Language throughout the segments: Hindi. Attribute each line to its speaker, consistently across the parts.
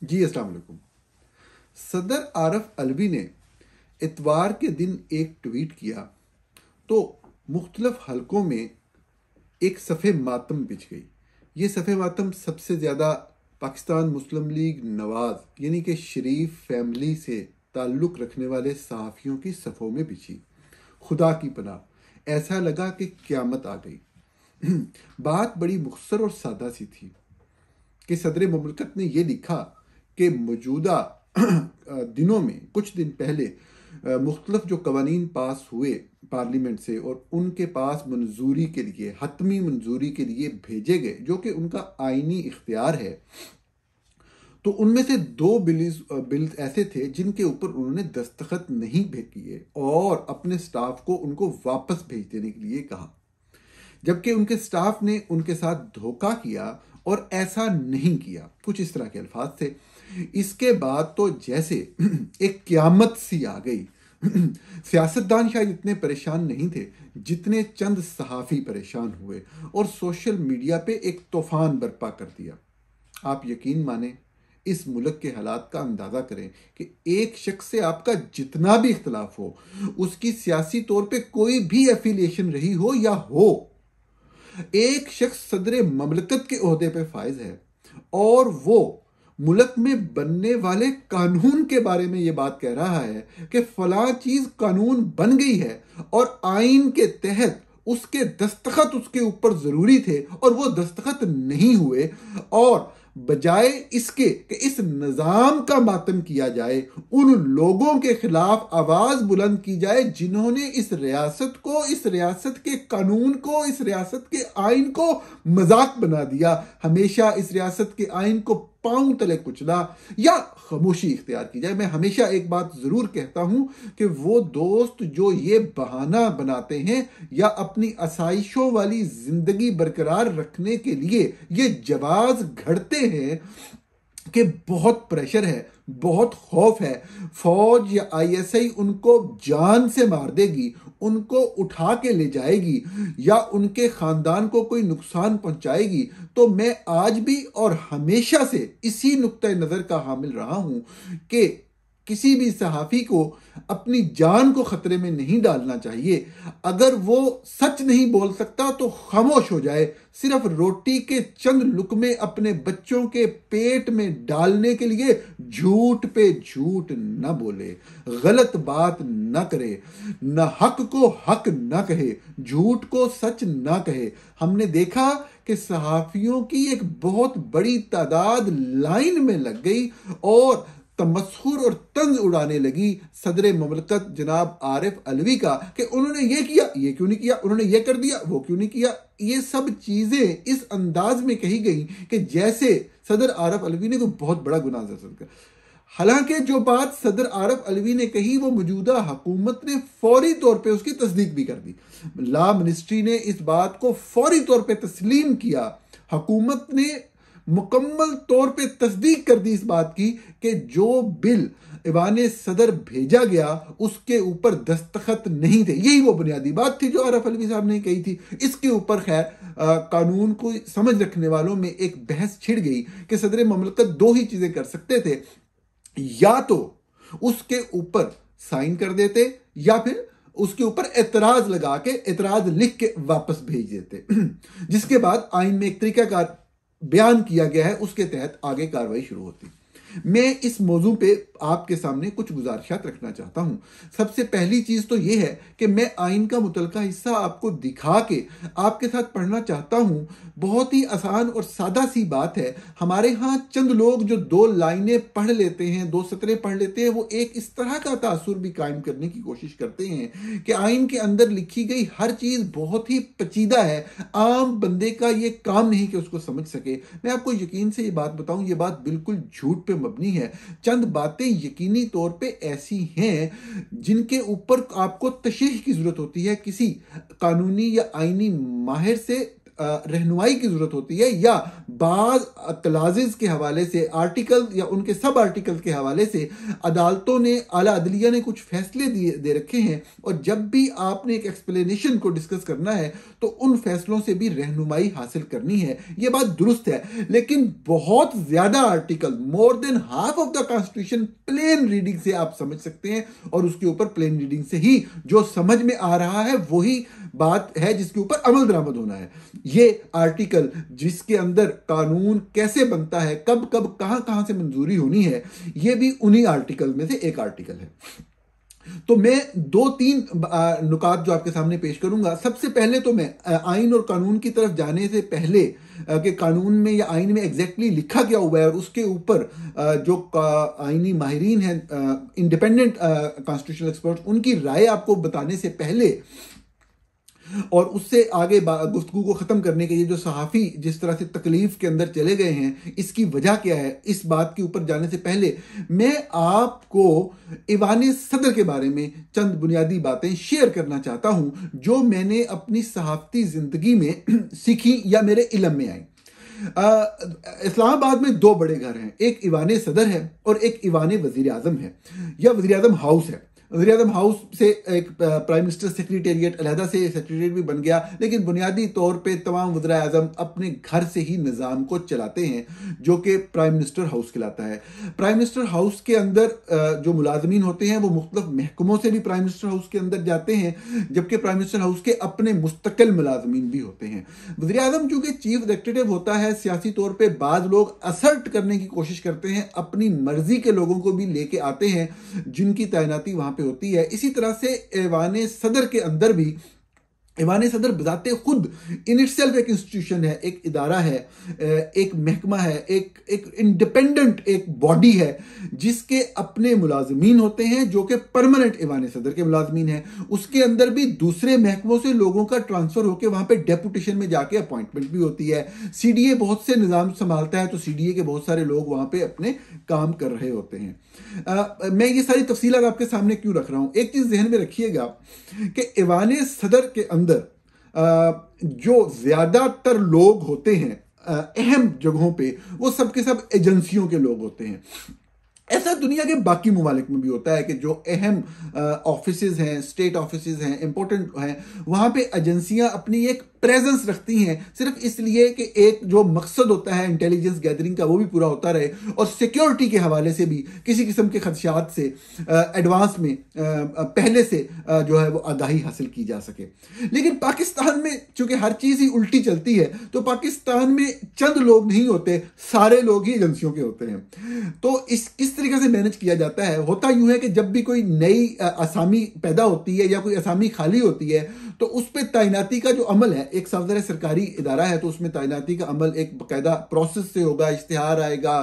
Speaker 1: जी अस्सलाम वालेकुम। सदर आरफ अलवी ने इतवार के दिन एक ट्वीट किया तो मुख्तलिफ हलकों में एक सफ़े मातम बिछ गई। ये सफ़े मातम सबसे ज़्यादा पाकिस्तान मुस्लिम लीग नवाज यानी कि शरीफ फैमिली से ताल्लुक़ रखने वाले सहाफ़ियों की सफ़ों में बिछी। खुदा की पनाह, ऐसा लगा कि क़यामत आ गई। बात बड़ी मुख्तसर और सादा सी थी कि सदर ममलकत ने यह लिखा कि मौजूदा दिनों में कुछ दिन पहले मुख्तलिफ जो कवानीन पास हुए पार्लियामेंट से और उनके पास मंजूरी के लिए, हतमी मंजूरी के लिए भेजे गए, जो कि उनका आइनी इख्तियार है, तो उनमें से दो बिल्स ऐसे थे जिनके ऊपर उन्होंने दस्तखत नहीं किए और अपने स्टाफ को उनको वापस भेज देने के लिए कहा, जबकि उनके स्टाफ ने उनके साथ धोखा किया और ऐसा नहीं किया। कुछ इस तरह के अल्फाज थे। इसके बाद तो जैसे एक क़यामत सी आ गई। सियासतदान शायद इतने परेशान नहीं थे जितने चंद सहाफ़ी परेशान हुए और सोशल मीडिया पे एक तूफान बर्पा कर दिया। आप यकीन माने, इस मुल्क के हालात का अंदाज़ा करें कि एक शख्स से आपका जितना भी इख्तलाफ हो, उसकी सियासी तौर पे कोई भी एफिलिएशन रही हो या हो, एक शख्स सदर ममलकत के ओहदे पे फाइज है और वो मुल्क में बनने वाले कानून के बारे में ये बात कह रहा है कि फलां चीज कानून बन गई है और आइन के तहत उसके दस्तखत उसके ऊपर जरूरी थे और वो दस्तखत नहीं हुए, और बजाय इसके कि इस निजाम का मातम किया जाए, उन लोगों के खिलाफ आवाज बुलंद की जाए जिन्होंने इस रियासत को, इस रियासत के कानून को, इस रियासत के आइन को मजाक बना दिया, हमेशा इस रियासत के आइन को पांव तले कुचला या खामोशी इख्तियार की जाए। मैं हमेशा एक बात जरूर कहता हूं कि वो दोस्त जो ये बहाना बनाते हैं या अपनी आसाइशों वाली जिंदगी बरकरार रखने के लिए ये जवाब घड़ते हैं कि बहुत प्रेशर है, बहुत खौफ है, फौज या आईएसआई उनको जान से मार देगी, उनको उठा के ले जाएगी या उनके खानदान को कोई नुकसान पहुंचाएगी, तो मैं आज भी और हमेशा से इसी नुक्ता नजर का हामिल रहा हूं कि किसी भी सहाफी को अपनी जान को खतरे में नहीं डालना चाहिए। अगर वो सच नहीं बोल सकता तो खामोश हो जाए, सिर्फ रोटी के चंद लुकमे अपने बच्चों के पेट में डालने के लिए झूठ पे झूठ न बोले, गलत बात न करे, न हक को हक न कहे, झूठ को सच न कहे। हमने देखा कि सहाफियों की एक बहुत बड़ी तादाद लाइन में लग गई और तमस्खुर और तंज उड़ाने लगी सदर ममलकत जनाब आरिफ अलवी का कि उन्होंने ये किया, ये क्यों नहीं किया, उन्होंने ये कर दिया, वो क्यों नहीं किया। ये सब चीजें इस अंदाज में कही गई कि जैसे सदर आरिफ अलवी ने कोई बहुत बड़ा गुनाह कर। हालांकि जो बात सदर आरिफ अलवी ने कही वो मौजूदा हुकूमत ने फौरी तौर पे उसकी तस्दीक भी कर दी। लॉ मिनिस्ट्री ने इस बात को फौरी तौर पे तस्लीम किया। हुकूमत ने मुकम्मल तौर पे तस्दीक कर दी इस बात की कि जो बिल ईवान सदर भेजा गया उसके ऊपर दस्तखत नहीं थे। यही वो बुनियादी बात थी जो आरिफ अलवी साहब ने कही थी। इसके ऊपर खैर कानून को समझ रखने वालों में एक बहस छिड़ गई कि सदर ममलकत दो ही चीजें कर सकते थे, या तो उसके ऊपर साइन कर देते या फिर उसके ऊपर एतराज लगा के, एतराज लिख के वापस भेज देते, जिसके बाद आइन में एक तरीकाकार बयान किया गया है, उसके तहत आगे कार्रवाई शुरू होती। मैं इस मौजू पे आपके सामने कुछ गुजारिशात रखना चाहता हूं। सबसे पहली चीज तो यह है कि मैं आइन का मुतलका हिस्सा आपको दिखा के आपके साथ पढ़ना चाहता हूं। बहुत ही आसान और सादा सी बात है। हमारे यहां चंद लोग जो दो लाइनें पढ़ लेते हैं, दो सतरें पढ़ लेते हैं, वो एक इस तरह का तासुर भी कायम करने की कोशिश करते हैं कि आइन के अंदर लिखी गई हर चीज बहुत ही पेचीदा है, आम बंदे का ये काम नहीं कि उसको समझ सके। मैं आपको यकीन से ये बात बताऊं, ये बात बिल्कुल झूठ पे मबनी है। चंद बातें यकीनी तौर पे ऐसी हैं जिनके ऊपर आपको तशरीह की जरूरत होती है, किसी कानूनी या आईनी माहिर से रहनुमाई की जरूरत होती है, या बाज क्लाजेस के हवाले से, आर्टिकल या उनके सब आर्टिकल के हवाले से अदालतों ने, आला अदलिया ने कुछ फैसले दे रखे हैं, और जब भी आपने एक एक्सप्लेनेशन को डिस्कस करना है तो उन फैसलों से भी रहनुमाई हासिल करनी है। यह बात दुरुस्त है, लेकिन बहुत ज्यादा article, more than half of the constitution plain reading से आप समझ सकते हैं, और उसके ऊपर प्लेन रीडिंग से ही जो समझ में आ रहा है वही बात है जिसके ऊपर अमल दरामद होना है। ये आर्टिकल जिसके अंदर कानून कैसे बनता है, कब कब कहां कहां से मंजूरी होनी है, यह भी उन्हीं आर्टिकल में से एक आर्टिकल है। तो मैं दो तीन नुकात जो आपके सामने पेश करूंगा। सबसे पहले तो मैं आइन और कानून की तरफ जाने से पहले कि कानून में या आइन में एग्जैक्टली लिखा क्या हुआ है, और उसके ऊपर जो आइनी माहिरीन हैं, इंडिपेंडेंट कॉन्स्टिट्यूशनल एक्सपर्ट, उनकी राय आपको बताने से पहले और उससे आगे गुफ्तगू को ख़त्म करने के लिए जो सहाफ़ी जिस तरह से तकलीफ के अंदर चले गए हैं, इसकी वजह क्या है, इस बात के ऊपर जाने से पहले मैं आपको ईवान सदर के बारे में चंद बुनियादी बातें शेयर करना चाहता हूं जो मैंने अपनी सहाफ़ती ज़िंदगी में सीखी या मेरे इल्म में आई। इस्लामाबाद में दो बड़े घर हैं, एक ईवान सदर है और एक ईवान वज़ीर आज़म है, या वज़ीर आज़म हाउस है। वज़ीर आज़म हाउस से एक प्राइम मिनिस्टर सेक्रेटेरिएट अलहदा से सेक्रेटेरिएट भी बन गया, लेकिन बुनियादी तौर पे तमाम वज़ीर आज़म अपने घर से ही निज़ाम को चलाते हैं, जो कि प्राइम मिनिस्टर हाउस कहलाता है। प्राइम मिनिस्टर हाउस के अंदर जो मुलाजमीन होते हैं वो मुख्तलिफ महकमों से भी प्राइम मिनिस्टर हाउस के अंदर जाते हैं, जबकि प्राइम मिनिस्टर हाउस के अपने मुस्तकिल मुलाजमीन भी होते हैं। वज़ीर आज़म चूंकि चीफ एग्जीक्यूटिव होता है, सियासी तौर पर बाज़ लोग असर्ट करने की कोशिश करते हैं, अपनी मर्जी के लोगों को भी लेके आते हैं जिनकी तैनाती वहां होती है। इसी तरह से ईवान सदर के अंदर भी, ईवान सदर बजाते खुद इन इटसेल्फ एक इंस्टीट्यूशन है, एक इदारा है, एक महकमा है, एक इंडिपेंडेंट एक बॉडी है जिसके अपने मुलाजमीन होते हैं जो कि परमानेंट ईवान सदर के मुलाजमीन हैं। उसके अंदर भी दूसरे महकमों से लोगों का ट्रांसफर होकर वहां पे डेपुटेशन में जाके अपॉइंटमेंट भी होती है। सीडीए बहुत से निजाम संभालता है, तो सीडीए के बहुत सारे लोग वहां पे अपने काम कर रहे होते हैं। मैं ये सारी तफसीलात आपके सामने क्यों रख रहा हूं, एक चीज ध्यान में रखिएगा कि ईवान सदर के अंदर जो ज्यादातर लोग होते हैं अहम जगहों पे, वो सब के सब एजेंसियों के लोग होते हैं। ऐसा दुनिया के बाकी मुमालिक में भी होता है कि जो अहम ऑफिसेज हैं, स्टेट ऑफिसेज हैं, इंपॉर्टेंट हैं, वहां पे एजेंसियां अपनी एक प्रेजेंस रखती हैं, सिर्फ इसलिए कि एक जो मकसद होता है इंटेलिजेंस गैदरिंग का वो भी पूरा होता रहे, और सिक्योरिटी के हवाले से भी किसी किस्म के खदशात से एडवांस में पहले से जो है वो आगाही हासिल की जा सके। लेकिन पाकिस्तान में चूंकि हर चीज ही उल्टी चलती है, तो पाकिस्तान में चंद लोग नहीं होते, सारे लोग ही एजेंसियों के होते हैं। तो किस तरीके से मैनेज किया जाता है, होता यूं है कि जब भी कोई नई असामी पैदा होती है या कोई असामी खाली होती है, तो उस पर तैनाती का जो अमल है, एक सफदर सरकारी इदारा है तो उसमें तैनाती का अमल एक बाकायदा प्रोसेस से होगा, इश्तिहार आएगा,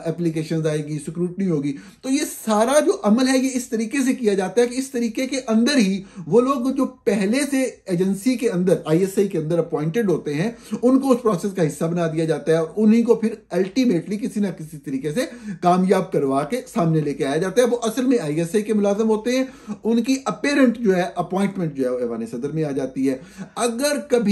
Speaker 1: एप्लीकेशंस आएगी, स्क्रूटनी होगी। तो ये सारा जो अमल है ये इस तरीके से किया जाता है कि इस तरीके के अंदर ही वो लोग जो पहले से एजेंसी के अंदर, आईएसआई के अंदर अपॉइंटेड होते हैं, उनको उस प्रोसेस का हिस्सा बना दिया जाता है और उन्हीं को फिर अल्टीमेटली किसी ना किसी तरीके से कामयाब करवा के सामने लेके आया जाता है। वो असल में आईएसआई के मुलाजिम होते हैं, उनकी अपेरेंट जो है अपॉइंटमेंट जो है ईवान सदर में आ जाती है। अगर कभी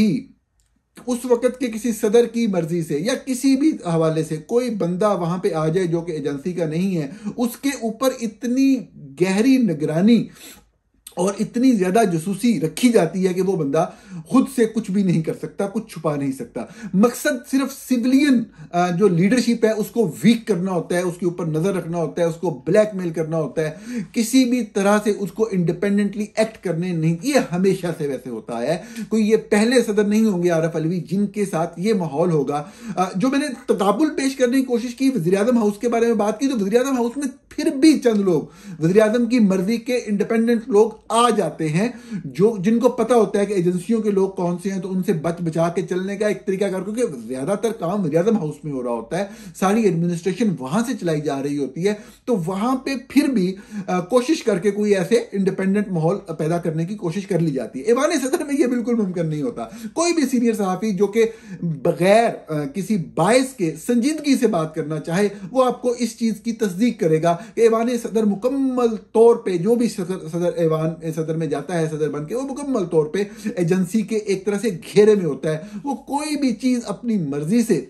Speaker 1: उस वक्त के किसी सदर की मर्जी से या किसी भी हवाले से कोई बंदा वहां पे आ जाए जो कि एजेंसी का नहीं है, उसके ऊपर इतनी गहरी निगरानी और इतनी ज्यादा जासूसी रखी जाती है कि वो बंदा खुद से कुछ भी नहीं कर सकता, कुछ छुपा नहीं सकता। मकसद सिर्फ सिविलियन जो लीडरशिप है उसको वीक करना होता है, उसके ऊपर नजर रखना होता है, उसको ब्लैकमेल करना होता है, किसी भी तरह से उसको इंडिपेंडेंटली एक्ट करने नहीं। ये हमेशा से वैसे होता है, कोई ये पहले सदर नहीं होंगे आरफ अलवी जिनके साथ ये माहौल होगा। जो मैंने तकाबुल पेश करने की कोशिश की, वज़ीर आज़म हाउस के बारे में बात की, तो वज़ीर आज़म हाउस में फिर भी चंद लोग वज़ीर आज़म की मर्जी के इंडिपेंडेंट लोग आ जाते हैं, जो जिनको पता होता है कि एजेंसियों के लोग कौन से हैं, तो उनसे बच बचा के चलने का एक तरीका कर, क्योंकि ज्यादातर काम वज़ीर आज़म हाउस में हो रहा होता है, सारी एडमिनिस्ट्रेशन वहां से चलाई जा रही होती है, तो वहां पे फिर भी कोशिश करके कोई ऐसे इंडिपेंडेंट माहौल पैदा करने की कोशिश कर ली जाती है। ईवान सदर में यह बिल्कुल मुमकिन नहीं होता। कोई भी सीनियर सहाफी जो कि बगैर किसी बायस के संजीदगी से बात करना चाहे, वो आपको इस चीज की तस्दीक करेगा कि ऐवान सदर मुकम्मल तौर पे जो भी सदर ऐवान सदर में जाता है सदर बन के, वो मुकम्मल तौर पे एजेंसी के एक तरह से घेरे में होता है। वो कोई भी चीज अपनी मर्जी से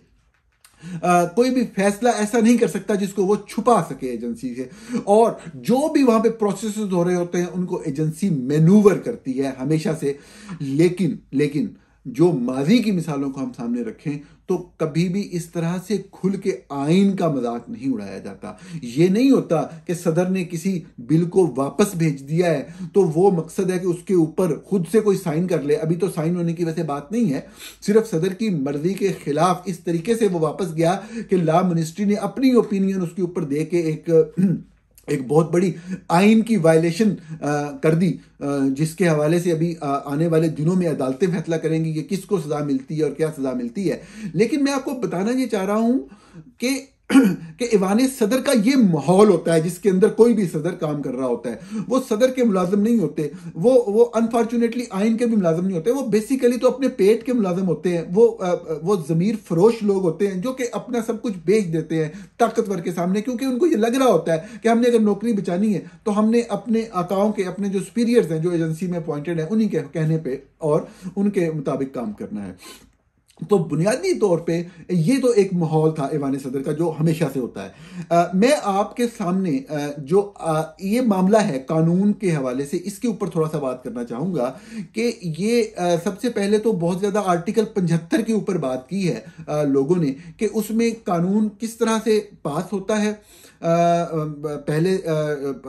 Speaker 1: कोई भी फैसला ऐसा नहीं कर सकता जिसको वो छुपा सके एजेंसी से। और जो भी वहां पे प्रोसेसेस हो रहे होते हैं उनको एजेंसी मैनूवर करती है हमेशा से। लेकिन जो माजी की मिसालों को हम सामने रखें तो कभी भी इस तरह से खुल के आइन का मजाक नहीं उड़ाया जाता। ये नहीं होता कि सदर ने किसी बिल को वापस भेज दिया है तो वो मकसद है कि उसके ऊपर खुद से कोई साइन कर ले। अभी तो साइन होने की वैसे बात नहीं है, सिर्फ सदर की मर्जी के खिलाफ इस तरीके से वो वापस गया कि लॉ मिनिस्ट्री ने अपनी ओपिनियन उसके ऊपर दे के एक बहुत बड़ी आइन की वायलेशन कर दी, जिसके हवाले से अभी आने वाले दिनों में अदालतें फैसला करेंगी कि किसको सजा मिलती है और क्या सजा मिलती है। लेकिन मैं आपको बताना ये चाह रहा हूं कि ऐवान सदर का ये माहौल होता है जिसके अंदर कोई भी सदर काम कर रहा होता है। वो सदर के मुलाजिम नहीं होते, वो अनफॉर्चुनेटली आइन के भी मुलाजिम नहीं होते, वो बेसिकली तो अपने पेट के मुलाजिम होते हैं। वो जमीर फरोश लोग होते हैं जो कि अपना सब कुछ बेच देते हैं ताकतवर के सामने, क्योंकि उनको ये लग रहा होता है कि हमने अगर नौकरी बचानी है तो हमने अपने आकाओं के, अपने जो सुपीरियर्स हैं जो एजेंसी में अपॉइंटेड है, उन्हीं के कहने पर और उनके मुताबिक काम करना है। तो बुनियादी तौर पे ये तो एक माहौल था ऐवान सदर का जो हमेशा से होता है। मैं आपके सामने जो ये मामला है कानून के हवाले से, इसके ऊपर थोड़ा सा बात करना चाहूँगा कि ये सबसे पहले तो बहुत ज़्यादा आर्टिकल 75 के ऊपर बात की है लोगों ने कि उसमें कानून किस तरह से पास होता है, पहले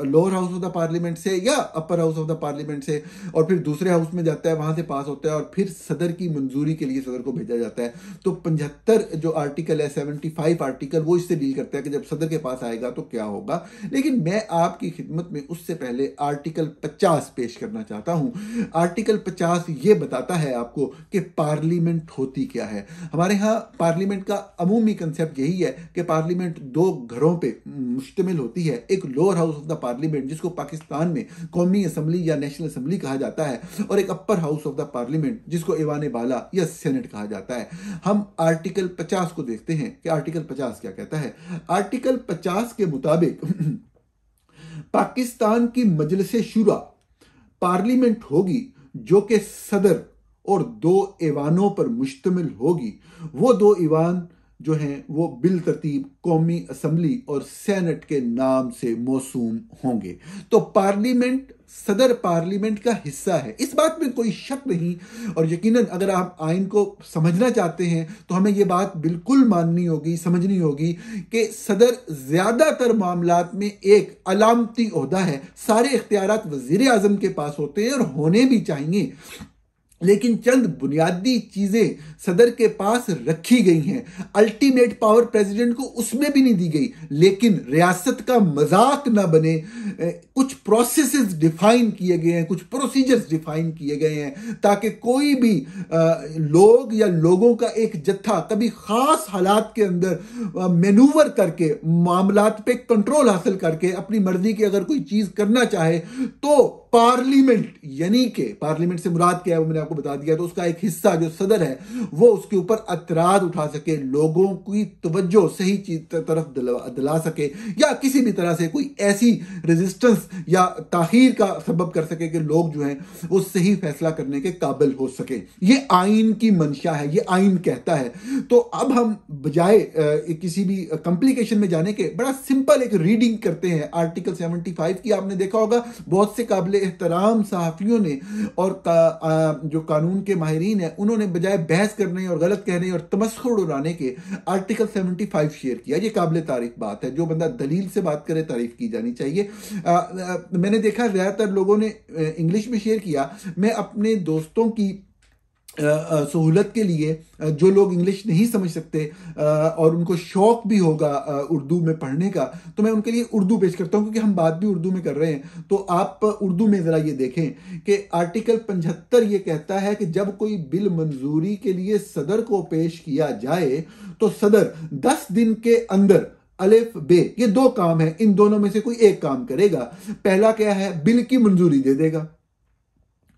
Speaker 1: lower house of the parliament से या upper house of the parliament से, और फिर दूसरे हाउस में जाता है, वहां से पास होता है और फिर सदर की मंजूरी के लिए सदर को भेजा जाता है। तो 75 जो आर्टिकल है, 75 आर्टिकल, वो इससे डील करता है कि जब सदर के पास आएगा तो क्या होगा। लेकिन मैं आपकी खिदमत में उससे पहले आर्टिकल 50 पेश करना चाहता हूं। आर्टिकल 50 ये बताता है आपको कि पार्लियामेंट होती क्या है। हमारे यहाँ पार्लियामेंट का अमूमी कंसेप्ट यही है कि पार्लियामेंट दो घरों पे मुश्तमिल होती है। एक lower house of the parliament जिसको पाकिस्तान में कौमी असम्बली या नेशनल असम्बली कहा जाता है, और एक upper house of the parliament जिसको ऐवान बाला या सेनेट कहा जाता है। हम आर्टिकल 50 को देखते हैं कि आर्टिकल 50 क्या कहता है। आर्टिकल 50 के मुताबिक पाकिस्तान की मजलिस शुरा पार्लियामेंट होगी जो कि सदर और 2 ऐवानों पर मुश्तमिल होगी। वो 2 ऐवान जो हैं वो बिल तरतीब कौमी असम्बली और सेनेट के नाम से मौसूम होंगे। तो पार्लियामेंट, सदर पार्लियामेंट का हिस्सा है, इस बात में कोई शक नहीं। और यकीनन अगर आप आइन को समझना चाहते हैं तो हमें यह बात बिल्कुल माननी होगी, समझनी होगी कि सदर ज्यादातर मामलात में एक अलामती ओहदा है। सारे इख्तियारात वजीर आजम के पास होते हैं और होने भी चाहिए, लेकिन चंद बुनियादी चीजें सदर के पास रखी गई हैं। अल्टीमेट पावर प्रेसिडेंट को उसमें भी नहीं दी गई, लेकिन रियासत का मजाक ना बने, कुछ प्रोसेसेस डिफाइन किए गए हैं, कुछ प्रोसीजर्स डिफाइन किए गए हैं ताकि कोई भी लोग या लोगों का एक जत्था कभी खास हालात के अंदर मैनूवर करके मामलात पे कंट्रोल हासिल करके अपनी मर्जी की अगर कोई चीज करना चाहे तो पार्लियामेंट, यानी कि पार्लियामेंट से मुराद क्या है वो मैंने आपको बता दिया, तो उसका एक हिस्सा जो सदर है वो उसके ऊपर अतराज उठा सके, लोगों की तवज्जो सही चीज तरफ दिला सके, या किसी भी तरह से कोई ऐसी रेजिस्टेंस या ताखीर का सबब कर सके कि लोग जो हैं वो सही फैसला करने के काबिल हो सके। ये आइन की मंशा है, ये आइन कहता है। तो अब हम बजाय किसी भी कॉम्प्लिकेशन में जाने के बड़ा सिंपल एक रीडिंग करते हैं आर्टिकल 75 की। आपने देखा होगा बहुत से काबिल एहतराम सहाफियों ने और जो कानून के माहिरीन हैं उन्होंने बजाय बहस करने और गलत कहने और तमस्खुर उड़ाने के आर्टिकल 75 शेयर किया। ये काबिल तारीफ बात है, जो बंदा दलील से बात करे तारीफ की जानी चाहिए। मैंने देखा ज्यादातर लोगों ने इंग्लिश में शेयर किया। मैं अपने दोस्तों की सहूलत के लिए, जो लोग इंग्लिश नहीं समझ सकते और उनको शौक भी होगा उर्दू में पढ़ने का, तो मैं उनके लिए उर्दू पेश करता हूं क्योंकि हम बात भी उर्दू में कर रहे हैं। तो आप उर्दू में जरा ये देखें कि आर्टिकल 75 ये कहता है कि जब कोई बिल मंजूरी के लिए सदर को पेश किया जाए तो सदर 10 दिन के अंदर अलिफ बे, ये 2 काम है, इन दोनों में से कोई एक काम करेगा। पहला क्या है, बिल की मंजूरी दे देगा,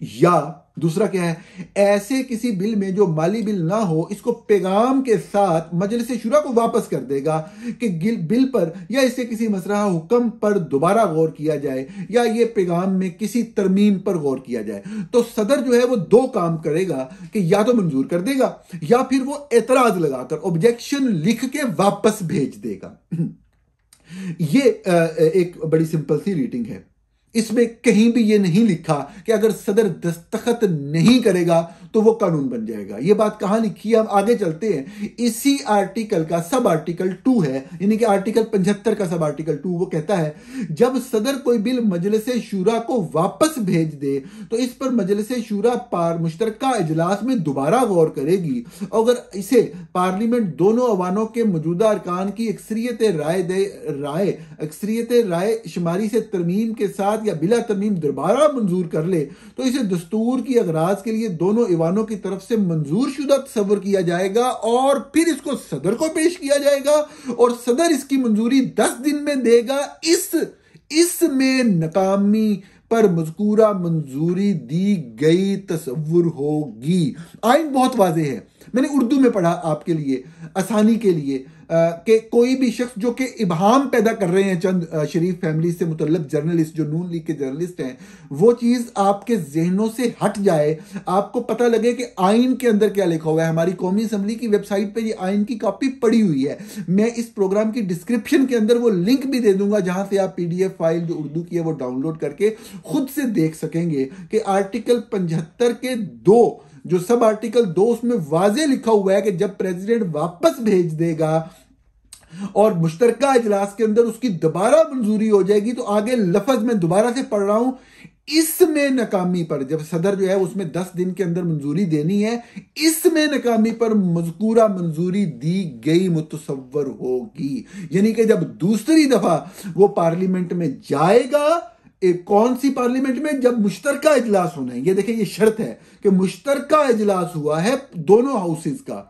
Speaker 1: या दूसरा क्या है, ऐसे किसी बिल में जो माली बिल ना हो, इसको पैगाम के साथ मजलिस शुरा को वापस कर देगा कि बिल पर या इसके किसी मसरा हुक्म पर दोबारा गौर किया जाए या ये पैगाम में किसी तरमीम पर गौर किया जाए। तो सदर जो है वो दो काम करेगा कि या तो मंजूर कर देगा या फिर वो एतराज लगाकर ऑब्जेक्शन लिख के वापस भेज देगा। ये एक बड़ी सिंपल सी रीडिंग है। इसमें कहीं भी ये नहीं लिखा कि अगर सदर दस्तखत नहीं करेगा तो वो कानून बन जाएगा। ये बात कहां लिखी है, हम आगे चलते हैं। इसी आर्टिकल का सब आर्टिकल 2 है, यानी कि आर्टिकल 75 का सब आर्टिकल 2, वो कहता है जब सदर कोई बिल मजलिस शूरा को वापस भेज दे तो इस पर मजलिस शूरा मुश्तरका इजलास में दोबारा गौर करेगी। अगर इसे पार्लियामेंट दोनों अवानों के मौजूदा अरकान की अक्सरियत राय शुमारी से तरमीम के साथ या बिला तरमीम दोबारा मंजूर कर ले तो इसे दस्तूर की अगराज के लिए दोनों ईवानों की तरफ से मंजूर शुदा तस्वर किया जाएगा और फिर इसको सदर को पेश किया जाएगा और सदर इसकी मंजूरी 10 दिन में देगा। इसमें नाकामी पर मज़कूरा मंजूरी दी गई तस्वुर होगी। आइन बहुत वाज़ेह है, मैंने उर्दू में पढ़ा आपके लिए आसानी के लिए कि कोई भी शख्स जो कि इबहाम पैदा कर रहे हैं चंद शरीफ फैमिली से मुतल्लक जर्नलिस्ट जो नून लीग के जर्नलिस्ट हैं, वो चीज़ आपके जहनों से हट जाए, आपको पता लगे कि आइन के अंदर क्या लिखा हुआ है। हमारी कौमी असम्बली की वेबसाइट पे ये आइन की कॉपी पड़ी हुई है। मैं इस प्रोग्राम की डिस्क्रिप्शन के अंदर वो लिंक भी दे दूंगा जहां से आप PDF फाइल जो उर्दू की है वो डाउनलोड करके खुद से देख सकेंगे कि आर्टिकल 75 के 2 जो सब आर्टिकल 2 उसमें वाजे लिखा हुआ है कि जब प्रेसिडेंट वापस भेज देगा और मुश्तरका इजलास के अंदर उसकी दोबारा मंजूरी हो जाएगी, तो आगे लफ्ज में दोबारा से पढ़ रहा हूं, इसमें नाकामी पर, जब सदर जो है उसमें 10 दिन के अंदर मंजूरी देनी है, इसमें नाकामी पर मज़कूरा मंजूरी दी गई मुतसव्वर होगी। यानी कि जब दूसरी दफा वो पार्लियामेंट में जाएगा, कौन सी पार्लियामेंट में, जब मुश्तरका इजलास होना है। ये देखिए ये शर्त है कि मुश्तरका इजलास हुआ है दोनों हाउसेज का,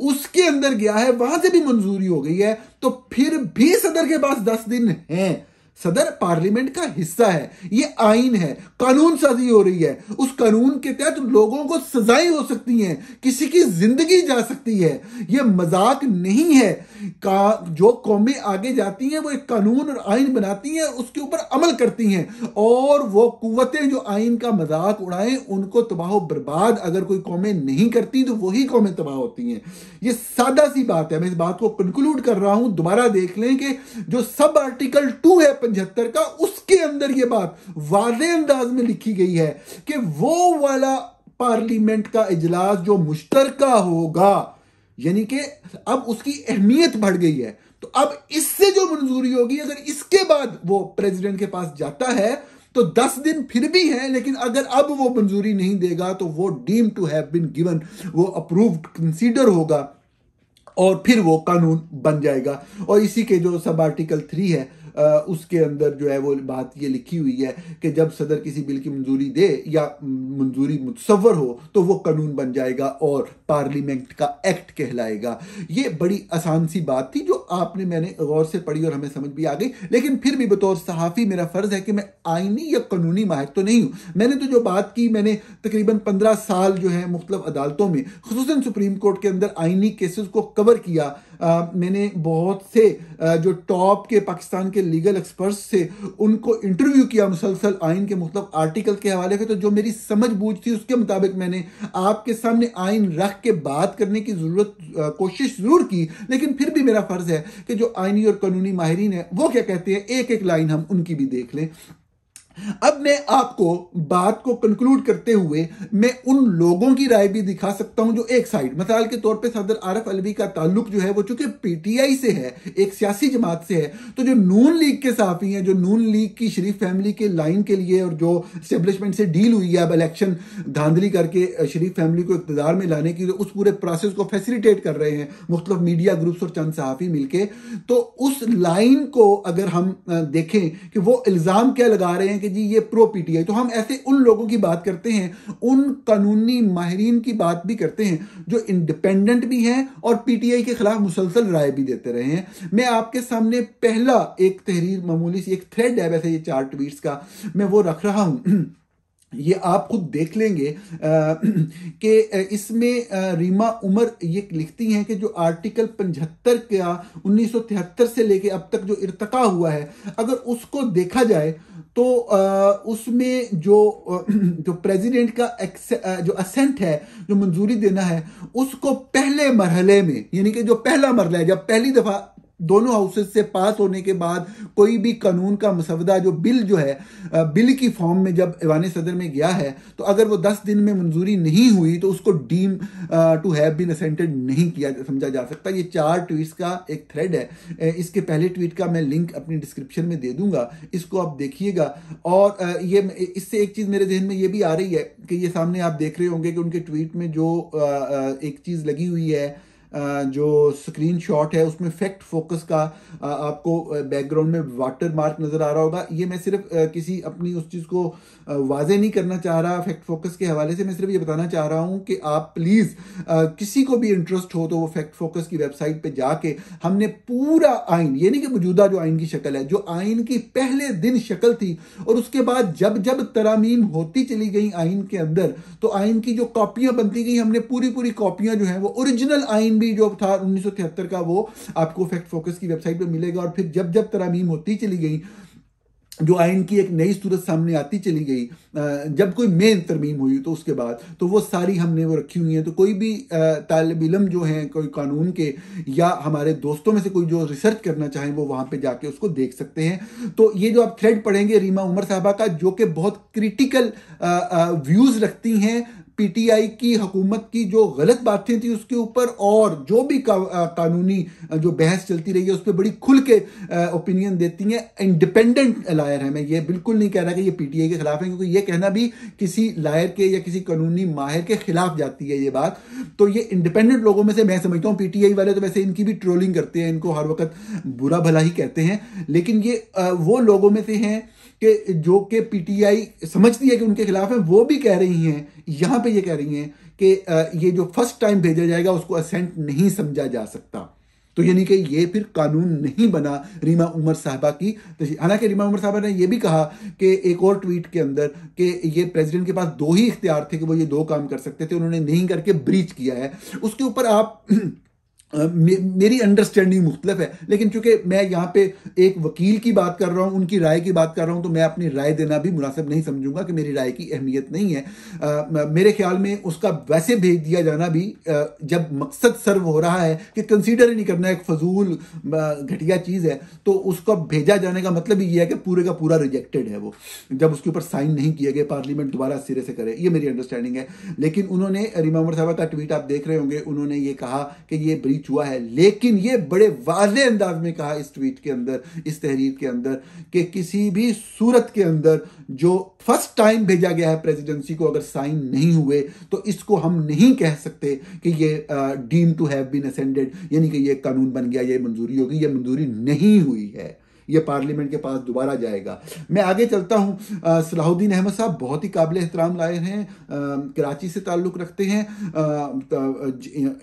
Speaker 1: उसके अंदर गया है, वहां से भी मंजूरी हो गई है, तो फिर भी सदर के पास 10 दिन हैं। सदर पार्लियामेंट का हिस्सा है, ये आइन है, कानून साजी हो रही है, उस कानून के तहत लोगों को सजाएं हो सकती हैं, किसी की जिंदगी जा सकती है। ये मजाक नहीं है। जो कौमें आगे जाती हैं वो एक कानून और आइन बनाती हैं, उसके ऊपर अमल करती हैं, और वो कुव्वतें जो आइन का मजाक उड़ाएं उनको तबाह बर्बाद अगर कोई कौमें नहीं करती तो वही कौमें तबाह होती हैं। ये सादा सी बात है। मैं इस बात को कंक्लूड कर रहा हूं, दोबारा देख लें कि जो सब आर्टिकल 2 है 75 का, उसके अंदर यह बात वाज़ेह अंदाज में लिखी गई है कि वो वाला पार्लियामेंट का इजलास जो मुश्तरका होगा, यानी कि अब उसकी अहमियत बढ़ गई है, तो अब इससे जो मंजूरी होगी, अगर इसके बाद वो प्रेसिडेंट के पास जाता है तो 10 दिन फिर भी है, लेकिन अगर अब वो मंजूरी नहीं देगा तो वो deem to have been given, वो अप्रूव्ड कंसीडर होगा और फिर वो कानून बन जाएगा। और इसी के जो सब आर्टिकल 3 है उसके अंदर जो है वो बात ये लिखी हुई है कि जब सदर किसी बिल की मंजूरी दे या मंजूरी मुतसव्वर हो तो वो कानून बन जाएगा और पार्लियामेंट का एक्ट कहलाएगा। ये बड़ी आसान सी बात थी जो आपने मैंने गौर से पढ़ी और हमें समझ भी आ गई, लेकिन फिर भी बतौर सहाफ़ी मेरा फर्ज है कि मैं आईनी या कानूनी माहिर तो नहीं हूं। मैंने तो जो बात की, मैंने तकरीबन 15 साल जो है मुख्तलिफ अदालतों में, खुसूसन सुप्रीम कोर्ट के अंदर आईनी केसेस को कवर किया। मैंने बहुत से जो टॉप के पाकिस्तान के लीगल एक्सपर्ट्स से उनको इंटरव्यू किया मुसलसल आइन के मुख्तलिफ आर्टिकल के हवाले से। तो जो मेरी समझ बूझ थी उसके मुताबिक मैंने आपके सामने आइन रख के बात करने की कोशिश जरूर की, लेकिन फिर भी मेरा फर्ज है कि जो आइनी और कानूनी माहिरीन है वो क्या कहते हैं, एक एक लाइन हम उनकी भी देख लें। अब मैं आपको बात को कंक्लूड करते हुए मैं उन लोगों की राय भी दिखा सकता हूं जो एक साइड, मिसाल के तौर पे सदर आरिफ अलवी का ताल्लुक जो है वो चूंकि पीटीआई से है, एक सियासी जमात से है, तो जो नून लीग के साफी हैं, जो नून लीग की शरीफ फैमिली के लाइन के लिए और जो एस्टेब्लिशमेंट से डील हुई है अब इलेक्शन धांधली करके शरीफ फैमिली को इक़्तिदार में लाने की, उस पूरे प्रोसेस को फैसिलिटेट कर रहे हैं मुख्तलिफ मीडिया ग्रुप्स और चंद सहाफ़ी मिलके, तो उस लाइन को अगर हम देखें कि वो इल्ज़ाम क्या लगा रहे हैं कि जी ये प्रो पीटीआई, तो हम ऐसे उन लोगों की बात करते हैं, उन कानूनी माहिरीन की बात भी करते हैं जो इंडिपेंडेंट भी हैं और पीटीआई के खिलाफ मुसलसल राय भी देते रहे हैं। मैं आपके सामने पहला एक तहरीर, मामूली सी एक थ्रेड है वैसे ये 4 ट्वीट्स का, मैं वो रख रहा हूं। ये आप खुद देख लेंगे कि इसमें रीमा उमर ये लिखती हैं कि जो आर्टिकल 75 का 1973 से लेके अब तक जो इर्तका हुआ है, अगर उसको देखा जाए तो उसमें जो प्रेसिडेंट का जो असेंट है, जो मंजूरी देना है, उसको पहले मरहले में, यानी कि जो पहला मरहला है, जब पहली दफा दोनों हाउसेस से पास होने के बाद कोई भी कानून का मसवदा, जो बिल जो है, बिल की फॉर्म में जब ऐवान सदर में गया है, तो अगर वो 10 दिन में मंजूरी नहीं हुई तो उसको deem to have been assented नहीं किया समझा जा सकता। ये 4 ट्वीट्स का एक थ्रेड है। इसके पहले ट्वीट का मैं लिंक अपनी डिस्क्रिप्शन में दे दूंगा, इसको आप देखिएगा। और ये इससे एक चीज मेरे जहन में ये भी आ रही है कि ये सामने आप देख रहे होंगे कि उनके ट्वीट में जो एक चीज लगी हुई है, जो स्क्रीनशॉट है, उसमें फैक्ट फोकस का आपको बैकग्राउंड में वाटर मार्क नजर आ रहा होगा। ये मैं सिर्फ किसी अपनी उस चीज को वाजे नहीं करना चाह रहा फैक्ट फोकस के हवाले से, मैं सिर्फ ये बताना चाह रहा हूं कि आप प्लीज किसी को भी इंटरेस्ट हो तो वो फैक्ट फोकस की वेबसाइट पे जाके हमने पूरा आइन, ये नहीं कि मौजूदा जो आइन की शक्ल है, जो आइन की पहले दिन शक्ल थी और उसके बाद जब जब तरामीम होती चली गई आइन के अंदर, तो आइन की जो कॉपियां बनती गई, हमने पूरी पूरी कॉपियां जो है वो ओरिजिनल आइन जो था 1973 का, वो आपको फैक्ट फोकस की वेबसाइट पे मिलेगा। और फिर जब जब तरामीम होती चली गई, जो आइन की एक नई सूरत सामने आती चली गई, जब कोई मेन तरमीम हुई तो उसके बाद तो वो सारी हमने वो रखी हुई है। तो कोई भी तालिब इल्म जो हैं, कोई कानून के या हमारे दोस्तों में से कोई जो रिसर्च करना चाहें, वो वहां पे जाके उसको देख सकते हैं। तो ये जो आप थ्रेड पढ़ेंगे रीमा उमर साहबा का, जो कि बहुत क्रिटिकल व्यूज रखती हैं पीटीआई की हुकूमत की जो गलत बातें थी उसके ऊपर, और जो भी कानूनी जो बहस चलती रही है उस पर बड़ी खुल के ओपिनियन देती हैं। इंडिपेंडेंट लायर है, मैं ये बिल्कुल नहीं कह रहा कि ये पीटीआई के खिलाफ है, क्योंकि ये कहना भी किसी लायर के या किसी कानूनी माहिर के खिलाफ जाती है ये बात। तो ये इंडिपेंडेंट लोगों में से मैं समझता हूँ, पीटीआई वाले तो वैसे इनकी भी ट्रोलिंग करते हैं, इनको हर वक्त बुरा भला ही कहते हैं, लेकिन ये वो लोगों में से हैं कि जो कि पीटीआई समझती है कि उनके खिलाफ है, वो भी कह रही हैं, यहां पे ये कह रही हैं कि ये जो फर्स्ट टाइम भेजा जाएगा उसको असेंट नहीं समझा जा सकता। तो यानी कि ये फिर कानून नहीं बना रीमा उमर साहबा की। हालांकि रीमा उमर साहबा ने ये भी कहा कि एक और ट्वीट के अंदर कि ये प्रेसिडेंट के पास 2 ही इख्तियार थे कि वो ये 2 काम कर सकते थे, उन्होंने नहीं करके ब्रीच किया है। उसके ऊपर आप मेरी अंडरस्टैंडिंग मुख्तलिफ है, लेकिन चूंकि मैं यहाँ पे एक वकील की बात कर रहा हूँ, उनकी राय की बात कर रहा हूँ, तो मैं अपनी राय देना भी मुनासिब नहीं समझूंगा कि मेरी राय की अहमियत नहीं है। मेरे ख्याल में उसका वैसे भेज दिया जाना भी, जब मकसद सर्व हो रहा है कि कंसीडर ही नहीं करना, एक फजूल घटिया चीज़ है, तो उसका भेजा जाने का मतलब ही यह है कि पूरे का पूरा रिजेक्टेड है वो, जब उसके ऊपर साइन नहीं किए गए, पार्लियामेंट दोबारा सिरे से करे। ये मेरी अंडरस्टैंडिंग है। लेकिन उन्होंने, रीमा उमर साहबा का ट्वीट आप देख रहे होंगे, उन्होंने ये कहा कि ये ब्रीच हुआ है, लेकिन ये बड़े वाज़े अंदाज में कहा इस ट्वीट के अंदर, इस तहरीर के अंदर, कि किसी भी सूरत के अंदर जो फर्स्ट टाइम भेजा गया है प्रेसिडेंसी को, अगर साइन नहीं हुए तो इसको हम नहीं कह सकते कि ये deem to have been assented, यानी कि ये कानून बन गया, ये मंजूरी होगी। ये मंजूरी नहीं हुई है, ये पार्लियामेंट के पास दोबारा जाएगा। मैं आगे चलता हूं। सलाहुद्दीन अहमद साहब बहुत ही काबिल एहतराम लायर हैं, कराची से ताल्लुक़ रखते हैं,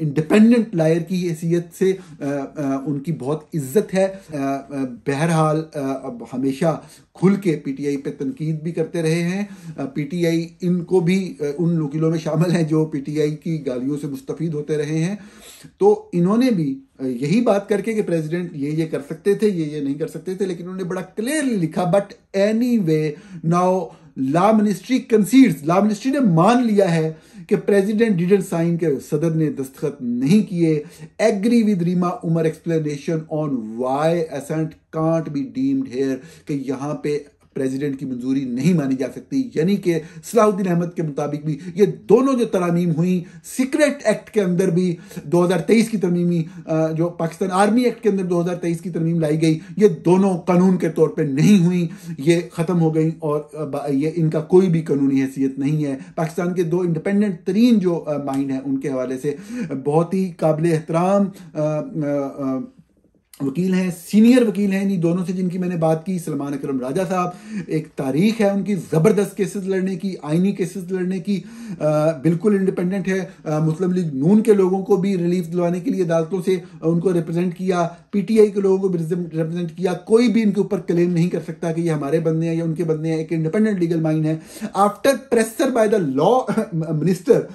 Speaker 1: इंडिपेंडेंट लायर की हैसियत से उनकी बहुत इज्जत है। बहरहाल हमेशा खुल के पीटीआई पे तनकीद भी करते रहे हैं। पीटीआई इनको भी उन वकीलों में शामिल हैं जो पीटीआई की गालियों से मुस्तफीद होते रहे हैं। तो इन्होंने भी यही बात करके कि प्रेसिडेंट ये कर सकते थे, ये नहीं कर सकते थे, लेकिन उन्होंने बड़ा क्लियरली लिखा, but anyway now law ministry कंसीड्स, law ministry ने मान लिया है कि प्रेसिडेंट डिडंट साइन, के सदर ने दस्तखत नहीं किए। Agree with Reema Umar explanation on why assent can't be deemed here, कि यहां पे प्रेसिडेंट की मंजूरी नहीं मानी जा सकती। यानी कि सलाहुद्दीन अहमद के मुताबिक भी ये दोनों जो तरमीम हुई, सीक्रेट एक्ट के अंदर भी 2023 की तरमीमी, जो पाकिस्तान आर्मी एक्ट के अंदर 2023 की तरमीम लाई गई, ये दोनों कानून के तौर पे नहीं हुई, ये ख़त्म हो गई और ये इनका कोई भी कानूनी हैसियत नहीं है। पाकिस्तान के 2 इंडिपेंडेंट तरीन जो माइंड हैं उनके हवाले से बहुत ही काबिल एहतराम वकील हैं, सीनियर वकील हैं इन्हीं दोनों से जिनकी मैंने बात की, सलमान अकरम राजा साहब। एक तारीख है उनकी ज़बरदस्त केसेस लड़ने की, आइनी केसेस लड़ने की, बिल्कुल इंडिपेंडेंट है। मुस्लिम लीग नून के लोगों को भी रिलीफ दिलवाने के लिए अदालतों से उनको रिप्रेजेंट किया, पीटीआई के लोगों को भी रिप्रेजेंट किया। कोई भी इनके ऊपर क्लेम नहीं कर सकता कि ये हमारे बंदे हैं या उनके बंदे हैं। एक इंडिपेंडेंट लीगल माइंड है। After pressure by the law minister,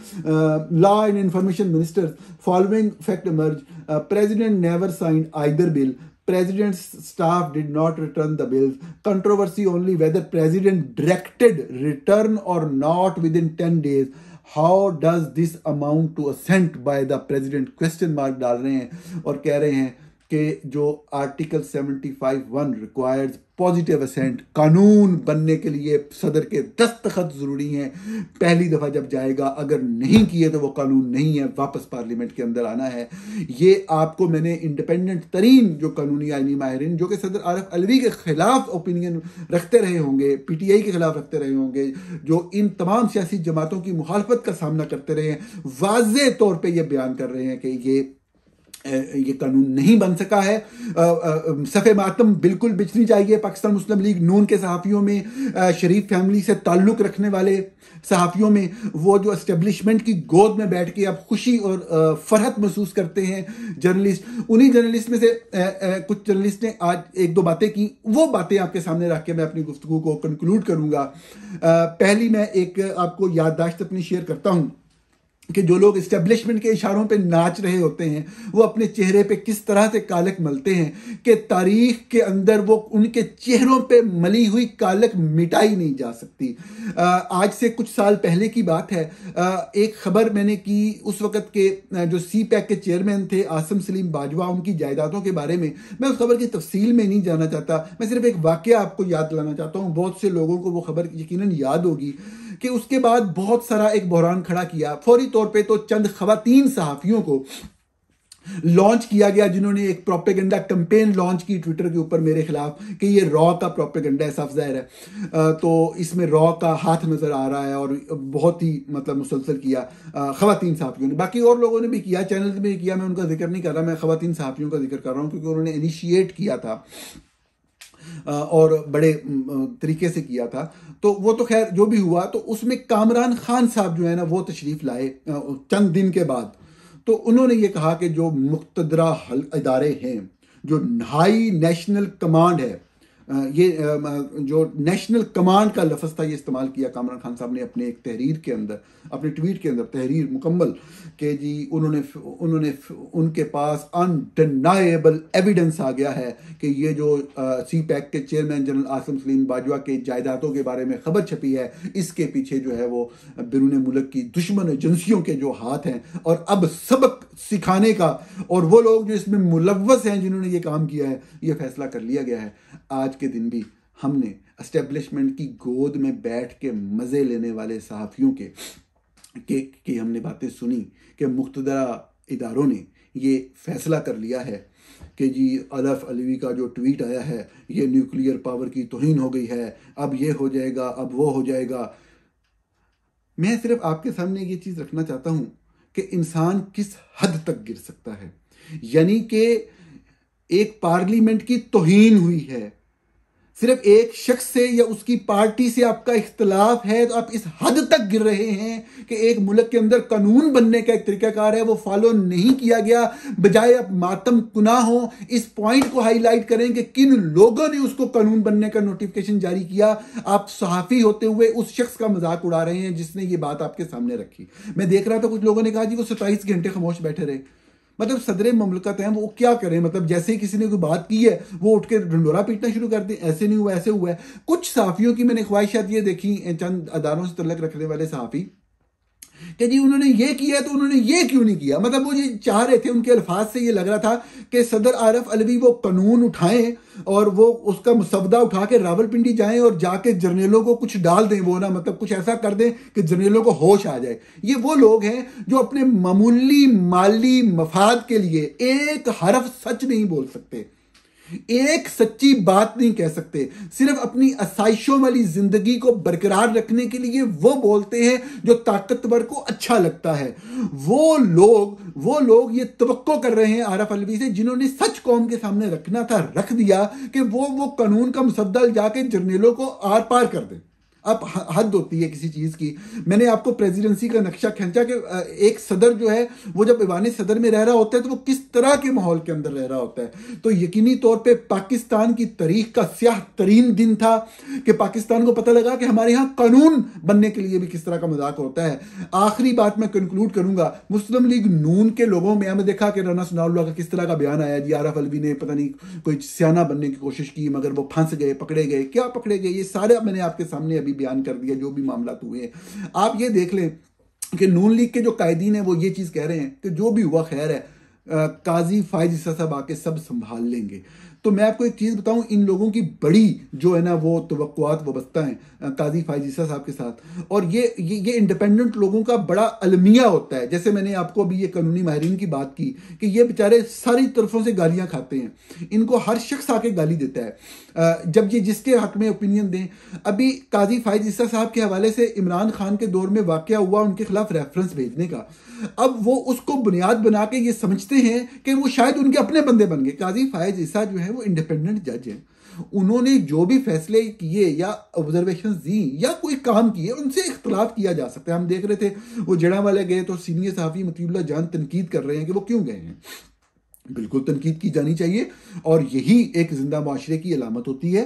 Speaker 1: law and information minister, following fact emerged, President never signed either bill. President's staff did not return the bills. Controversy only whether President directed return or not within 10 days. How does this amount to assent by the President? Question mark डाल रहे हैं और कह रहे हैं कि जो आर्टिकल 75(1) रिक्वायर्स पॉजिटिव असेंट, कानून बनने के लिए सदर के दस्तखत जरूरी हैं। पहली दफा जब जाएगा, अगर नहीं किए तो वो कानून नहीं है, वापस पार्लियामेंट के अंदर आना है। ये आपको मैंने इंडिपेंडेंट तरीन जो कानूनी आईनी माहिरीन जो कि सदर आरिफ अलवी के खिलाफ ओपिनियन रखते रहे होंगे, पीटीआई के खिलाफ रखते रहे होंगे, जो इन तमाम सियासी जमातों की मुखालफत का सामना करते रहे हैं, वाज़े तौर पर यह बयान कर रहे हैं कि ये कानून नहीं बन सका है। सफ़े मातम बिल्कुल बिछनी चाहिए पाकिस्तान मुस्लिम लीग नून के सहाफ़ियों में, शरीफ फैमिली से ताल्लुक़ रखने वाले सहाफ़ियों में। वो जो एस्टेब्लिशमेंट की गोद में बैठ के अब खुशी और फरहत महसूस करते हैं जर्नलिस्ट, उन्हीं जर्नलिस्ट में से कुछ जर्नलिस्ट ने आज एक दो बातें की। वो बातें आपके सामने रख के मैं अपनी गुफ्तगू को कंक्लूड करूँगा। पहली मैं एक आपको याददाश्त अपनी शेयर करता हूँ कि जो लोग इस्टेब्लिशमेंट के इशारों पे नाच रहे होते हैं, वो अपने चेहरे पे किस तरह से कालक मलते हैं कि तारीख के अंदर वो उनके चेहरों पे मली हुई कालक मिटाई नहीं जा सकती। आज से कुछ साल पहले की बात है, एक खबर मैंने की उस वक़्त के जो CPAC के चेयरमैन थे आसिम सलीम बाजवा, उनकी जायदादों के बारे में। मैं उस खबर की तफसील में नहीं जाना चाहता, मैं सिर्फ एक वाक़या आपको याद दिलाना चाहता हूँ। बहुत से लोगों को वो खबर यकीनन याद होगी कि उसके बाद बहुत सारा एक बहरान खड़ा किया। फौरी तौर पे तो चंद खवातीन सहाफ़ियों को लॉन्च किया गया जिन्होंने एक प्रोपेगेंडा कैंपेन लॉन्च की ट्विटर के ऊपर मेरे खिलाफ कि ये रॉ का प्रोपेगेंडा है, साफ जाहिर है। तो इसमें रॉ का हाथ नजर आ रहा है और बहुत ही मतलब मुसलसल किया खवातीन सहाफ़ियों ने। बाकी और लोगों ने भी किया, चैनल में भी किया, मैं उनका जिक्र नहीं कर रहा, मैं खवातीन सहाफ़ियों का जिक्र कर रहा हूँ क्योंकि उन्होंने इनिशिएट किया था और बड़े तरीके से किया था। तो वो तो खैर जो भी हुआ, तो उसमें कामरान खान साहब जो है ना वो तशरीफ़ लाए चंद दिन के बाद। तो उन्होंने ये कहा कि जो मुक़तदरा इदारे हैं, जो हाई नेशनल कमांड है, ये जो नेशनल कमांड का लफ्ज़ था ये इस्तेमाल किया कामरान खान साहब ने अपने एक तहरीर के अंदर, अपने ट्वीट के अंदर, तहरीर मुकम्मल कि जी उन्होंने उनके पास अनडिनाएबल एविडेंस आ गया है कि ये जो CPAC के चेयरमैन जनरल आसिम सलीम बाजवा के जायदादों के बारे में खबर छपी है, इसके पीछे जो है वो बिरून मुल्क की दुश्मन एजेंसियों के जो हाथ हैं और अब सबक सिखाने का, और वो लोग जो इसमें मुलव्वस हैं जिन्होंने ये काम किया है, ये फैसला कर लिया गया है। आज के दिन भी हमने एस्टेब्लिशमेंट की गोद में बैठ के मज़े लेने वाले सहाफ़ियों की हमने बातें सुनी कि मुक़तदरा इदारों ने ये फैसला कर लिया है कि जी आरिफ अलवी का जो ट्वीट आया है ये न्यूक्लियर पावर की तौहीन हो गई है, अब ये हो जाएगा, अब वो हो जाएगा। मैं सिर्फ आपके सामने ये चीज़ रखना चाहता हूँ कि इंसान किस हद तक गिर सकता है। यानी कि एक पार्लियामेंट की तौहीन हुई है, सिर्फ एक शख्स से या उसकी पार्टी से आपका इख्तलाफ है तो आप इस हद तक गिर रहे हैं कि एक मुल्क के अंदर कानून बनने का एक तरीकाकार है वो फॉलो नहीं किया गया। बजाय आप मातम कुना हो, इस पॉइंट को हाईलाइट करें कि किन लोगों ने उसको कानून बनने का नोटिफिकेशन जारी किया, आप सहाफ़ी होते हुए उस शख्स का मजाक उड़ा रहे हैं जिसने ये बात आपके सामने रखी। मैं देख रहा था कुछ लोगों ने कहा जी वो 27 घंटे खामोश बैठे रहे। मतलब सदर ममलकत हैं, वो क्या करें? मतलब जैसे ही किसी ने कोई बात की है वो उठ के ढंडोरा पीटना शुरू कर दे, ऐसे नहीं हुआ, ऐसे हुआ है। कुछ सहाफ़ियों की मैंने ख्वाहिशात ये देखी, चंद अदारों से तल्लक रखने वाले सहाफ़ी कि जी उन्होंने ये किया तो उन्होंने ये क्यों नहीं किया। मतलब वो ये चाह रहे थे, उनके अल्फाज से ये लग रहा था कि सदर आरिफ अलवी वो कानून उठाएं और वो उसका मुसवदा उठा के रावलपिंडी जाएं और जाके जर्नलों को कुछ डाल दें, वो ना मतलब कुछ ऐसा कर दें कि जर्नलों को होश आ जाए। ये वो लोग हैं जो अपने मामूली माली मफाद के लिए एक हरफ सच नहीं बोल सकते। एक सच्ची बात नहीं कह सकते, सिर्फ अपनी आसाइशों वाली जिंदगी को बरकरार रखने के लिए वो बोलते हैं जो ताकतवर को अच्छा लगता है। वो लोग ये तवक्को कर रहे हैं आरफ अलवी से, जिन्होंने सच कौम के सामने रखना था रख दिया, कि वो कानून का मुसद्दल जाके जर्नेलों को आर पार कर दें। अब हद होती है किसी चीज की। मैंने आपको प्रेसिडेंसी का नक्शा खींचा कि एक सदर जो है वो जब ईवान सदर में रह रहा होता है तो वो किस तरह के माहौल के अंदर रह रहा होता है। तो यकीनी तौर पे पाकिस्तान की तारीख का स्याह तरीन दिन था कि पाकिस्तान को पता लगा कि हमारे यहाँ कानून बनने के लिए भी किस तरह का मजाक होता है। आखिरी बात मैं कंक्लूड करूंगा, मुस्लिम लीग नून के लोगों में हमें देखा कि राना सनाउल्लाह का किस तरह का बयान आया जी, आरफ अलवी ने पता नहीं कोई सियाना बनने की कोशिश की मगर वो फंस गए, पकड़े गए, क्या पकड़े गए, ये सारे मैंने आपके सामने अभी बयान कर दिया जो भी मामला हुए। आप ये देख लें कि नून लीग के जो कायदीन है वो ये चीज कह रहे हैं कि जो भी हुआ खैर है, काजी फायज ईसा साहब आके सब संभाल लेंगे। तो मैं आपको एक चीज बताऊं, इन लोगों की बड़ी जो है ना वो तवक्कुआत वाबस्ता हैं काजी फायज ईसा साहब के साथ, और ये इंडिपेंडेंट लोगों का बड़ा अलमिया होता है। जैसे मैंने आपको अभी ये कानूनी माहिरीन की बात की कि ये बेचारे सारी तरफों से गालियां खाते हैं, इनको हर शख्स आके गाली देता है जब ये जिसके हक में ओपिनियन दें। अभी काजी फायज ईसा साहब के हवाले से इमरान खान के दौर में वाकया हुआ उनके खिलाफ रेफरेंस भेजने का, अब वो उसको बुनियाद बना के ये समझते हैं कि वो शायद उनके अपने बंदे बन गए। काजी फायज ईसा जो है वो इंडिपेंडेंट जज है, उन्होंने जो भी फैसले किए या ऑब्जर्वेशन दी या कोई काम किए उनसे इख्तलाफ किया जा सकता है। हम देख रहे थे वो जड़ा वाले गए तो सीनियर सहाफी मतीउल्लाह जान तनकीद कर रहे हैं कि वो क्यों गए हैं। बिल्कुल तनकीद की जानी चाहिए और यही एक जिंदा माशरे की अलामत होती है।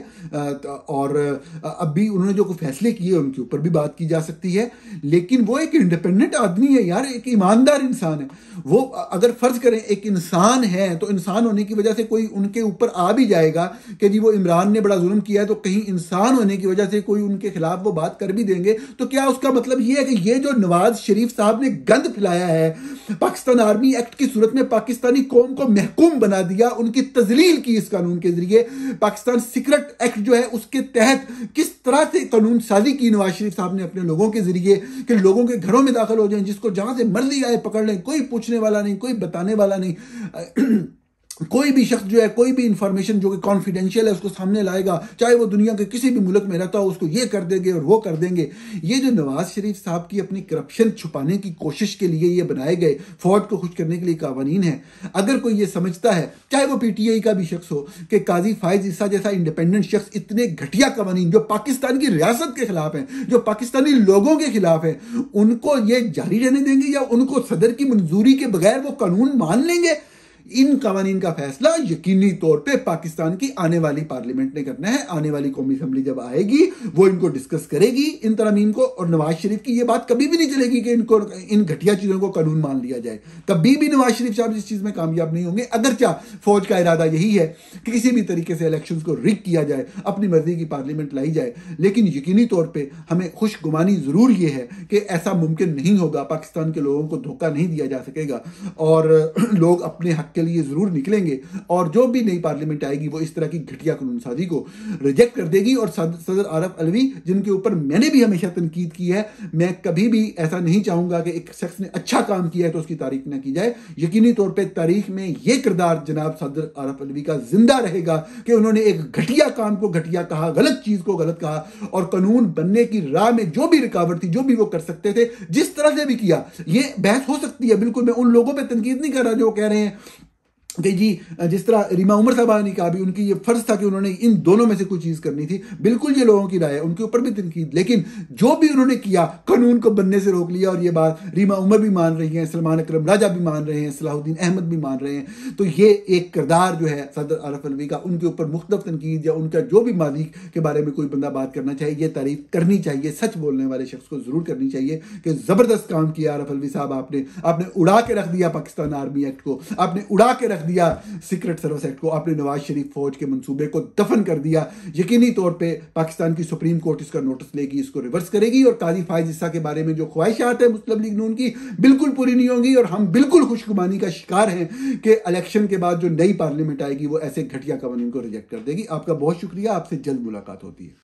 Speaker 1: और अब भी उन्होंने जो फैसले किए उनके ऊपर भी बात की जा सकती है, लेकिन वो एक इंडिपेंडेंट आदमी है यार, एक ईमानदार इंसान है। वो अगर फर्ज करें एक इंसान है तो इंसान होने की वजह से कोई उनके ऊपर आ भी जाएगा कि जी वो इमरान ने बड़ा जुल्म किया है, तो कहीं इंसान होने की वजह से कोई उनके खिलाफ वो बात कर भी देंगे, तो क्या उसका मतलब ये है कि ये जो नवाज शरीफ साहब ने गंद फैलाया है, पाकिस्तान आर्मी एक्ट की सूरत में पाकिस्तानी कौम को महकूम बना दिया, उनकी तजलील की इस कानून के जरिए, पाकिस्तान सीक्रेट एक्ट जो है उसके तहत किस तरह से कानून साजी की नवाज शरीफ साहब ने अपने लोगों के जरिए कि लोगों के घरों में दाखिल हो जाएं, जिसको जहां से मर्जी आए पकड़ लें, कोई पूछने वाला नहीं, कोई बताने वाला नहीं। कोई भी शख्स जो है कोई भी इंफॉर्मेशन जो कि कॉन्फिडेंशियल है उसको सामने लाएगा, चाहे वो दुनिया के किसी भी मुल्क में रहता हो, उसको ये कर देंगे और वो कर देंगे। ये जो नवाज शरीफ साहब की अपनी करप्शन छुपाने की कोशिश के लिए ये बनाए गए, फौज को खुश करने के लिए कानून है, अगर कोई ये समझता है, चाहे वो पीटीआई का भी शख्स हो, कि काजी फायज ईसा जैसा इंडिपेंडेंट शख्स इतने घटिया कानून जो पाकिस्तान की रियासत के खिलाफ है, जो पाकिस्तानी लोगों के खिलाफ है, उनको ये जारी रहने देंगे या उनको सदर की मंजूरी के बगैर वो कानून मान लेंगे? इन कवानीन का फैसला यकीनी तौर पे पाकिस्तान की आने वाली पार्लियामेंट ने करना है। आने वाली कौमी असेंबली जब आएगी वो इनको डिस्कस करेगी इन तरमीम को, और नवाज शरीफ की ये बात कभी भी नहीं चलेगी कि इनको इन घटिया चीजों को कानून मान लिया जाए। कभी भी नवाज शरीफ साहब इस चीज में कामयाब नहीं होंगे। अगरचा फौज का इरादा यही है कि किसी भी तरीके से इलेक्शन को रिग किया जाए, अपनी मर्जी की पार्लियामेंट लाई जाए, लेकिन यकीनी तौर पर हमें खुशगुमानी जरूर यह है कि ऐसा मुमकिन नहीं होगा। पाकिस्तान के लोगों को धोखा नहीं दिया जा सकेगा और लोग अपने हक के लिए जरूर निकलेंगे, और जो भी नई पार्लियामेंट आएगी वो इस तरह की घटिया कानून साजी को रिजेक्ट कर देगी। और सदर आरफ अलवी, जिनके ऊपर मैंने भी हमेशा तनकीद की है, मैं कभी भी ऐसा नहीं चाहूंगा कि एक शख्स ने अच्छा काम किया है तो उसकी तारीफ ना की जाए। यकीनी तौर पे तारीख में यह किरदार जनाब सदर आरफ अलवी का जिंदा रहेगा कि उन्होंने एक घटिया काम को घटिया कहा, गलत चीज को गलत कहा, और कानून बनने की राह में जो भी रुकावट थी, जो भी वो कर सकते थे, जिस तरह से भी किया। ये बहस हो सकती है, बिल्कुल मैं उन लोगों पर तनकीद नहीं कर रहा जो कह रहे हैं कि जी जिस तरह रीमा उमर साहबा ने कहा भी उनकी ये फर्ज था कि उन्होंने इन दोनों में से कोई चीज करनी थी, बिल्कुल ये लोगों की राय है, उनके ऊपर भी तनकीद, लेकिन जो भी उन्होंने किया कानून को बनने से रोक लिया। और ये बात रीमा उमर भी मान रही हैं, सलमान अकरम राजा भी मान रहे हैं, सलाहुद्दीन अहमद भी मान रहे हैं। तो ये एक किरदार जो है सदर आरफ अलवी का, उनके ऊपर मुख्तलिफ तनकीद या उनका जो भी माजी के बारे में कोई बंदा बात करना चाहिए, ये तारीफ करनी चाहिए, सच बोलने वाले शख्स को जरूर करनी चाहिए कि जबरदस्त काम किया आरफ अलवी साहब। आपने उड़ा के रख दिया पाकिस्तान आर्मी एक्ट को, आपने उड़ा के रख दिया सीक्रेट सर्विस एक्ट को, आपने नवाज शरीफ फौज के मंसूबे को दफन कर दिया। यकीनी तौर पे पाकिस्तान की सुप्रीम कोर्ट इसका नोटिस लेगी, इसको रिवर्स करेगी, और काजी फायज ईसा के बारे में जो ख्वाहिशात है मुस्लिम लीग नून की बिल्कुल पूरी नहीं होंगी। और हम बिल्कुल खुशगुमानी का शिकार हैं कि इलेक्शन के बाद जो नई पार्लियामेंट आएगी वो ऐसे घटिया कानून को रिजेक्ट कर देगी। आपका बहुत शुक्रिया, आपसे जल्द मुलाकात होती है।